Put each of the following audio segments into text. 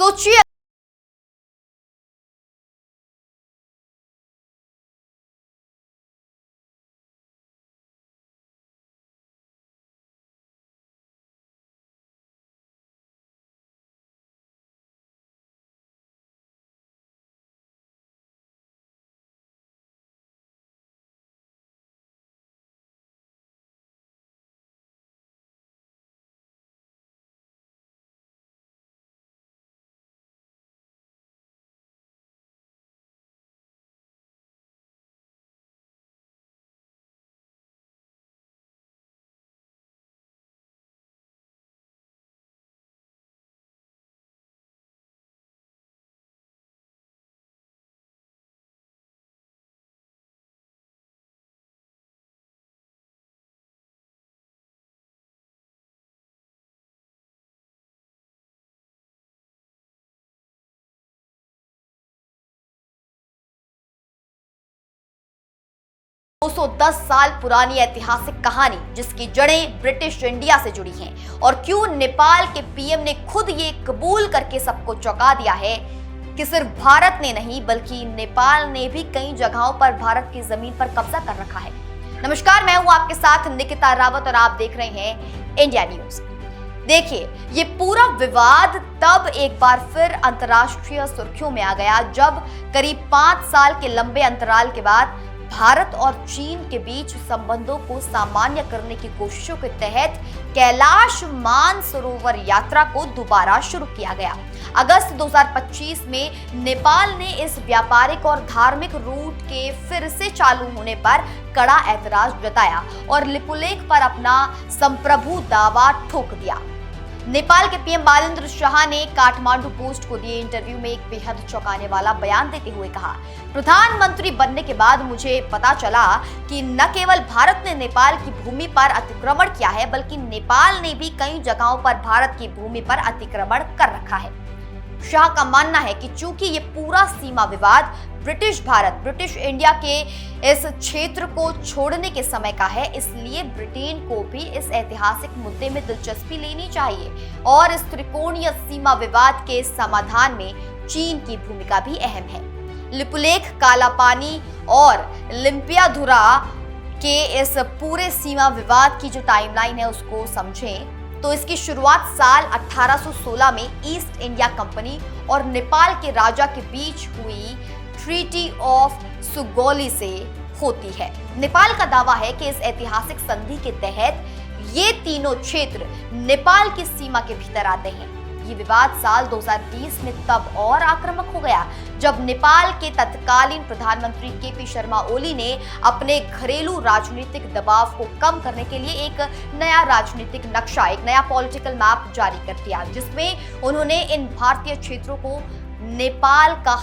सोचिए। दो सौ 10 साल पुरानी ऐतिहासिक कहानी जिसकी जड़ें ब्रिटिश इंडिया से जुड़ी हैं और क्यों नेपाल के पीएम ने खुद ये कबूल करके सबको चौंका दिया है कि सिर्फ भारत ने नहीं बल्कि नेपाल ने भी कई जगहों पर भारत की जमीन पर कब्जा कर रखा है। नमस्कार, मैं हूं आपके साथ निकिता रावत और आप देख रहे हैं इंडिया न्यूज। देखिए, ये पूरा विवाद तब एक बार फिर अंतर्राष्ट्रीय सुर्खियों में आ गया जब करीब 5 साल के लंबे अंतराल के बाद भारत और चीन के बीच संबंधों को सामान्य करने की कोशिशों के तहत कैलाश मानसरोवर यात्रा को दोबारा शुरू किया गया। अगस्त 2025 में नेपाल ने इस व्यापारिक और धार्मिक रूट के फिर से चालू होने पर कड़ा ऐतराज जताया और लिपुलेख पर अपना संप्रभु दावा ठोक दिया। नेपाल के पीएम बालेन्द्र शाह ने काठमांडू पोस्ट को दिए इंटरव्यू में एक बेहद चौंकाने वाला बयान देते हुए कहा, प्रधानमंत्री बनने के बाद मुझे पता चला कि न केवल भारत ने नेपाल की भूमि पर अतिक्रमण किया है बल्कि नेपाल ने भी कई जगहों पर भारत की भूमि पर अतिक्रमण कर रखा है। शाह का मानना है कि चूंकि ये पूरा सीमा विवाद ब्रिटिश इंडिया के इस क्षेत्र को छोड़ने के समय का है, इसलिए ब्रिटेन को भी इस ऐतिहासिक मुद्दे में दिलचस्पी लेनी चाहिए और इस त्रिकोणीय सीमा विवाद के समाधान में चीन की भूमिका भी अहम है। लिपुलेख, कालापानी और लिम्पियाधुरा के इस पूरे सीमा विवाद की जो टाइमलाइन है उसको समझें तो इसकी शुरुआत साल 1816 में ईस्ट इंडिया कंपनी और नेपाल के राजा के बीच हुई ट्रीटी ऑफ सुगौली से होती है। नेपाल का दावा है कि इस ऐतिहासिक संधि के तहत ये तीनों क्षेत्र नेपाल की सीमा के भीतर आते हैं। ये विवाद साल 2020 में तब और आक्रामक हो गया जब नेपाल के तत्कालीन प्रधानमंत्री केपी शर्मा ओली ने अपने घरेलू राजनीतिक दबाव को कम करने के लिए एक नया राजनीतिक नक्शा, एक नया पॉलिटिकल मैप जारी कर दिया, जिसमें उन्होंने इन भारतीय क्षेत्रों को नेपाल का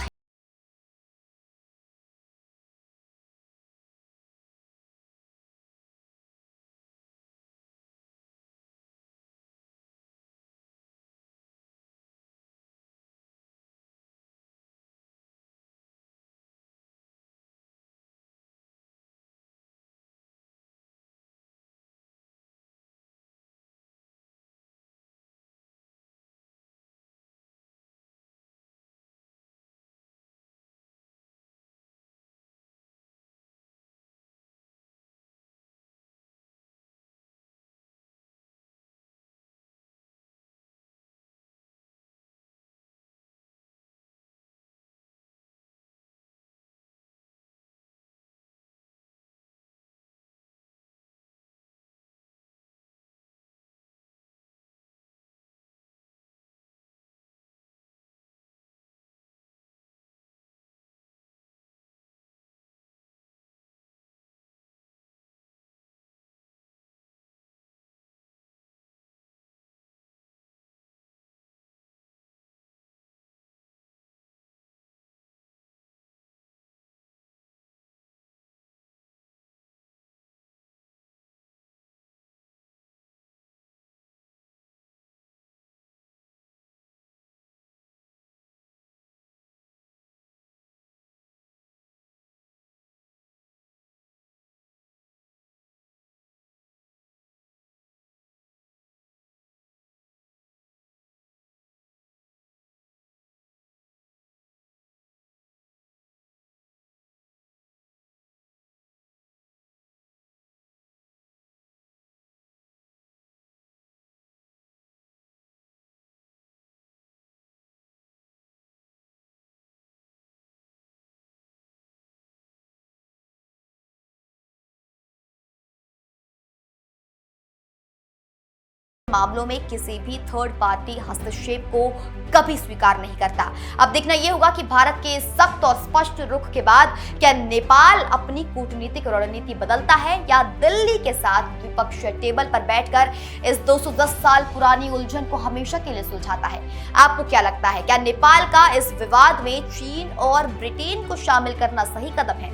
मामलों में किसी भी थर्ड पार्टी हस्तक्षेप को कभी स्वीकार नहीं करता। अब देखना यह होगा कि भारत के सख्त और स्पष्ट रुख के बाद क्या नेपाल अपनी कूटनीतिक रणनीति बदलता है या दिल्ली के साथ द्विपक्षीय टेबल पर बैठकर इस 210 साल पुरानी उलझन को हमेशा के लिए सुलझाता है। आपको क्या लगता है, क्या नेपाल का इस विवाद में चीन और ब्रिटेन को शामिल करना सही कदम है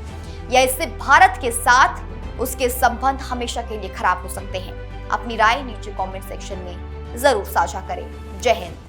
या इससे भारत के साथ उसके संबंध हमेशा के लिए खराब हो सकते हैं? अपनी राय नीचे कमेंट सेक्शन में जरूर साझा करें। जय हिंद।